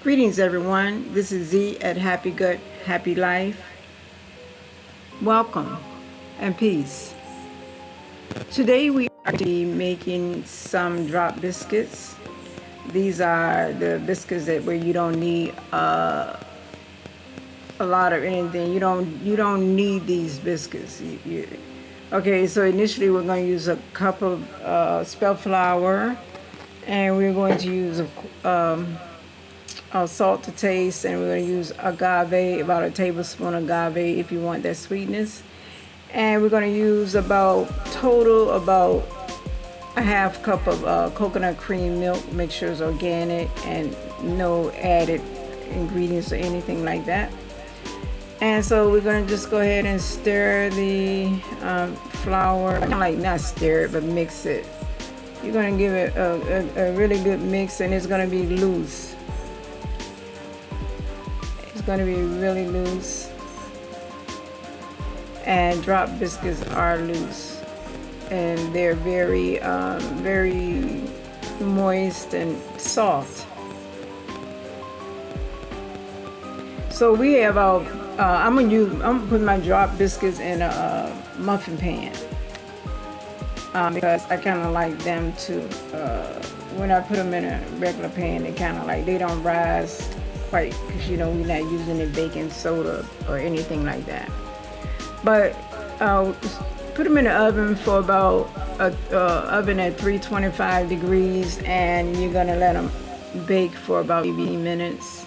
Greetings, everyone. This is Z at Happy Gut, Happy Life. Welcome and peace. Today we are going to be making some drop biscuits. These are the biscuits where you don't need a lot of anything. You don't need these biscuits. Okay, so initially we're going to use a cup of spelt flour, and we're going to use salt to taste, and we're going to use agave, about a tablespoon of agave if you want that sweetness. And we're going to use about a half cup of coconut cream milk. Make sure it's organic and no added ingredients or anything like that. And so we're going to just go ahead and stir the flour, not stir it, but mix it. You're going to give it a really good mix, and it's going to be loose. It's going to be really loose, and drop biscuits are loose, and they're very moist and soft. So we have I'm gonna put my drop biscuits in a muffin pan because I kind of like them to. When I put them in a regular pan, they don't rise quite, because we're not using any baking soda or anything like that. But put them in the oven for about oven at 325 degrees, and you're gonna let them bake for about 15 minutes.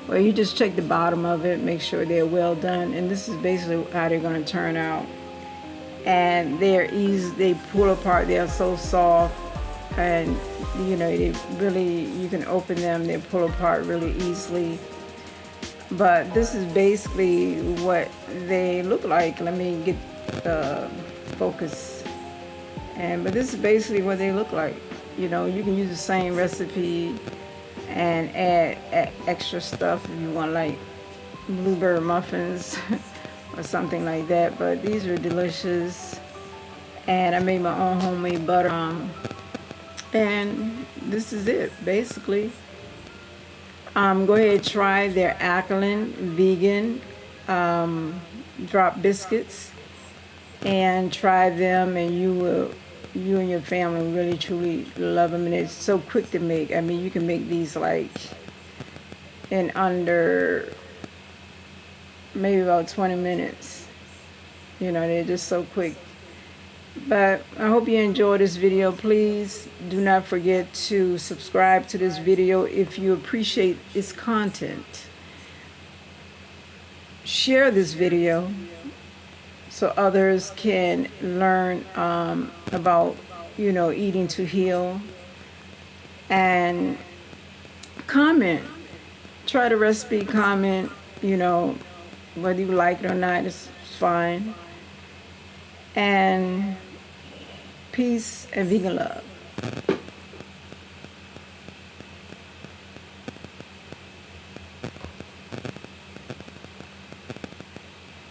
Well, you just check the bottom of it, make sure they're well done, and this is basically how they're gonna turn out. And they're easy, they pull apart, they're so soft, and they really, you can open them, they pull apart really easily. But this is basically what they look like. Let me get the focus. But this is basically what they look like. You can use the same recipe and add extra stuff if you want, like blueberry muffins or something like that. But these are delicious, and I made my own homemade butter. And this is it, basically. Go ahead, try their Alkaline vegan drop biscuits, and try them, and you and your family really truly love them. And it's so quick to make. I mean, you can make these like in under maybe about 20 minutes. They're just so quick. But I hope you enjoyed this video. Please do not forget to subscribe to this video if you appreciate its content. Share this video so others can learn about eating to heal. And comment. Try the recipe, comment, whether you like it or not, it's fine. And peace and vegan love.